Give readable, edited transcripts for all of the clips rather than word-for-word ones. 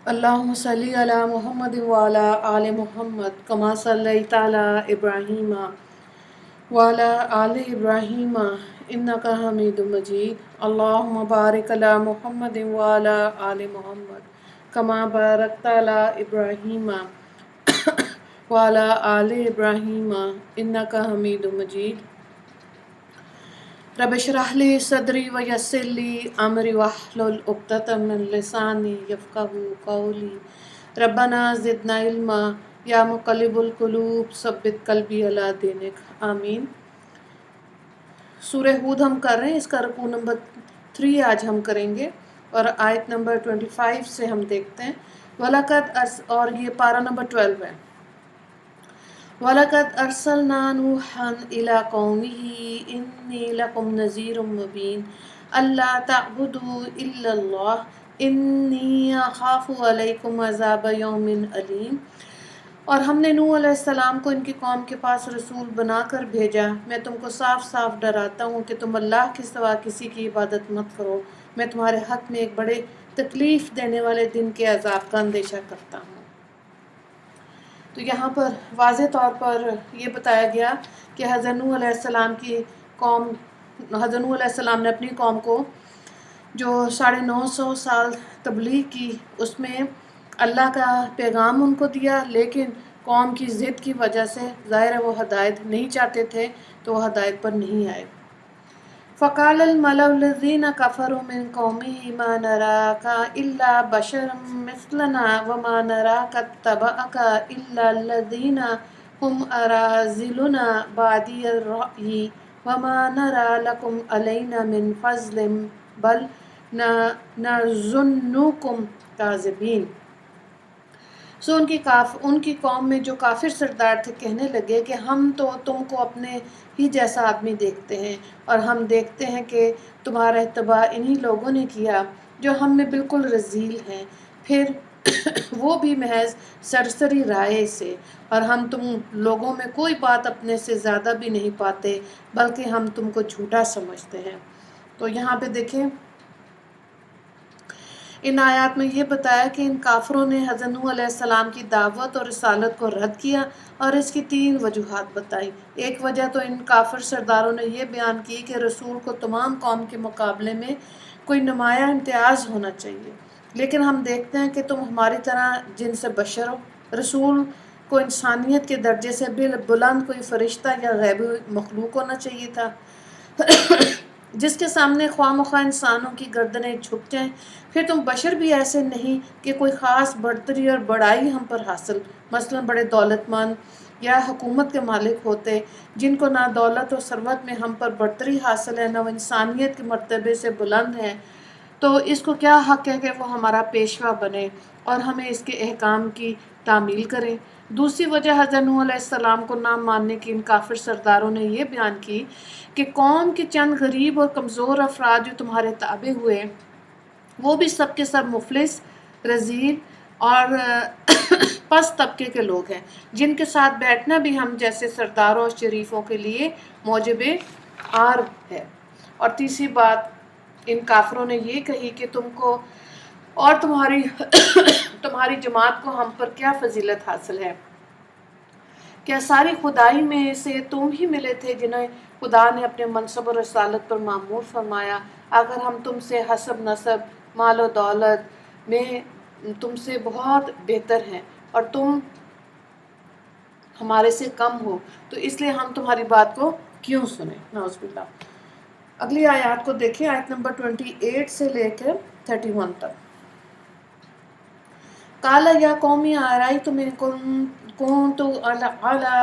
اللهم صل على محمد وعلى آل محمد كما صليت على إبراهيم وعلى آل إبراهيم إنك حميد مجيد. اللهم بارك على محمد وعلى آل محمد كما باركت على إبراهيم وعلى آل إبراهيم إنك حميد مجيد. رب اشرح لي صدري ويسر لي أمري واحلل عقدة من لساني يفقهوا قولي. ربنا زدنا علما یا مقلب القلوب ثبت قلبی علی دینک. آمین. سورہ ہود ہم کر رہے ہیں، اس کا رکوع نمبر 3 آج ہم کریں گے، اور آیت نمبر 25 سے ہم دیکھتے ہیں. وَلَقَدْ اور یہ پارہ نمبر 12 ہے. وَلَقَدْ أَرْسَلْنَا نُوحًا إِلَىٰ قَوْمِهِ إِنِّي لَكُمْ نَذِيرٌ مُّبِينٌ أَلَّا تَعْبُدُوا إِلَّا اللَّهَ إِنِّي أَخَافُ عَلَيْكُمْ عَذَابَ يَوْمٍ أَلِيمٍ. اور ہم نے نوح علیہ السلام کو ان کی قوم کے پاس رسول بنا کر بھیجا. میں تم کو صاف صاف ڈراتا ہوں کہ تم اللہ کے سوا کسی کی عبادت مت کرو. میں تمہارے حق میں ایک بڑے تکلیف دینے والے دن کے عذاب کا اندیشہ کرتا ہوں. تو یہاں پر واضح طور پر یہ بتایا گیا کہ حضرت نوح علیہ السلام کی قوم، حضرت نوح علیہ السلام نے اپنی قوم کو جو 950 سال تبلیغ کی، اس میں اللہ کا پیغام ان کو دیا، لیکن قوم کی ضد کی وجہ سے ظاہر ہے وہ ہدایت نہیں چاہتے تھے، تو وہ ہدایت پر نہیں آئے. فَقَالَ الْمَلَأُ الَّذِينَ كَفَرُوا مِنْ قَوْمِهِ مَا نَرَاكَ إِلَّا بَشَرًا مِثْلَنَا وَمَا نَرَاكَ اتَّبَعَكَ إِلَّا الَّذِينَ هُمْ أَرَاذِلُنَا بَادِيَ الرَّأْيِ وَمَا نَرَىٰ لَكُمْ عَلَيْنَا مِنْ فَضْلٍ بَلْ نَظُنُّكُمْ كَاذِبِينَ. سو ان کی قوم میں جو کافر سردار تھے کہنے لگے کہ ہم تو تم کو اپنے ہی جیسا آدمی دیکھتے ہیں، اور ہم دیکھتے ہیں کہ تمہارا اتباع انہی لوگوں نے کیا جو ہم میں بالکل رذیل ہیں، پھر وہ بھی محض سرسری رائے سے، اور ہم تم لوگوں میں کوئی بات اپنے سے زیادہ بھی نہیں پاتے، بلکہ ہم تم کو جھوٹا سمجھتے ہیں. تو یہاں پہ دیکھیں ان آیات میں یہ بتایا کہ ان کافروں نے حضرت نوح علیہ السلام کی دعوت اور رسالت کو رد کیا، اور اس کی 3 وجوہات بتائی. ایک وجہ تو ان کافر سرداروں نے یہ بیان کی کہ رسول کو تمام قوم کے مقابلے میں کوئی نمایاں امتیاز ہونا چاہیے، لیکن ہم دیکھتے ہیں کہ تم ہماری طرح جن سے بشر ہو. رسول کو انسانیت کے درجے سے بلند کوئی فرشتہ یا غیبی مخلوق ہونا چاہیے تھا جس کے سامنے خواہ مخواہ انسانوں کی گردنیں جھک جائیں. پھر تم بشر بھی ایسے نہیں کہ کوئی خاص برتری اور بڑائی ہم پر حاصل، مثلا بڑے دولت مند یا حکومت کے مالک ہوتے، جن کو نہ دولت و ثروت میں ہم پر برتری حاصل ہے، نہ وہ انسانیت کے مرتبے سے بلند ہیں، تو اس کو کیا حق ہے کہ وہ ہمارا پیشوا بنے اور ہمیں اس کے احکام کی تعمیل کریں. دوسری وجہ حضرت نوح علیہ السلام کو نہ ماننے کی ان کافر سرداروں نے یہ بیان کی کہ قوم کے چند غریب اور کمزور افراد جو تمہارے تابع ہوئے، وہ بھی سب کے سب مفلس، رذیل اور پست طبقے کے لوگ ہیں، جن کے ساتھ بیٹھنا بھی ہم جیسے سرداروں اور شریفوں کے لیے موجب عار ہے. اور تیسری بات ان کافروں نے یہ کہی کہ تم کو اور تمہاری جماعت کو ہم پر کیا فضیلت حاصل ہے؟ کیا ساری خدائی میں سے تم ہی ملے تھے جنہیں خدا نے اپنے منصب اور رسالت پر معمور فرمایا؟ اگر ہم تم سے حسب نسب، مال و دولت میں تم سے بہت بہتر ہیں اور تم ہمارے سے کم ہو، تو اس لیے ہم تمہاری بات کو کیوں سنیں؟ نعوذ باللہ. اگلی آیات کو دیکھیں، آیت نمبر 28 سے لے کر 31 تک. قال یا قوم ارأیتم ان کنت علی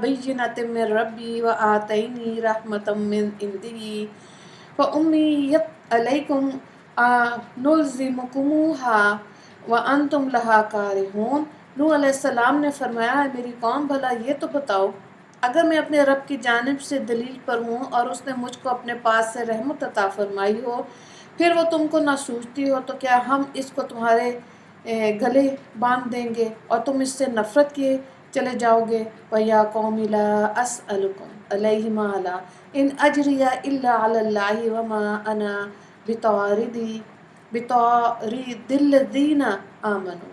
بینۃ من ربی وآتینی رحمۃ من عنده فعمیت علیکم انلزمکموها وانتم لها کارہون. نوح علیہ السلام نے فرمایا، اے میری قوم، بھلا یہ تو بتاؤ، اگر میں اپنے رب کی جانب سے دلیل پر ہوں اور اس نے مجھ کو اپنے پاس سے رحمت عطا فرمائی ہو، پھر وہ تم کو نہ سوچتی ہو، تو کیا ہم اس کو تمہارے گلے باندھ دیں گے اور تم اس سے نفرت کیے چلے جاؤ گے؟ وَيَا قَوْمِ لَا أَسْأَلُكُمْ عَلَيْهِ مَالًا إِنْ أَجْرِيَ إِلَّا عَلَى اللَّهِ وَمَا أَنَا بِطَارِدِ الَّذِينَ آمَنُوا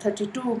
32।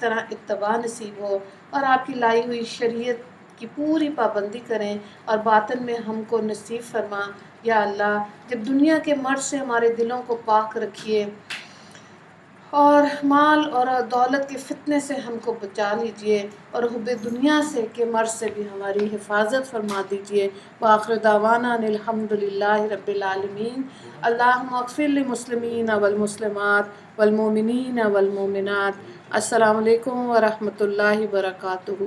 طرح اتباع نصیب ہو، اور آپ کی لائی ہوئی شریعت کی پوری پابندی کریں، اور باطن میں ہم کو نصیب فرما یا اللہ۔ جب دنیا کے مرض سے ہمارے دلوں کو پاک رکھیے، اور مال اور دولت کے فتنے سے ہم کو بچا لیجئے، اور حب دنیا سے کے مرض سے بھی ہماری حفاظت فرما دیجئے۔ وآخر دعوانا ان الحمد للہ رب العالمین۔ اللہم اغفر للمسلمین والمسلمات والمؤمنین والمؤمنات۔ السلام علیکم ورحمۃ اللہ وبرکاتہ۔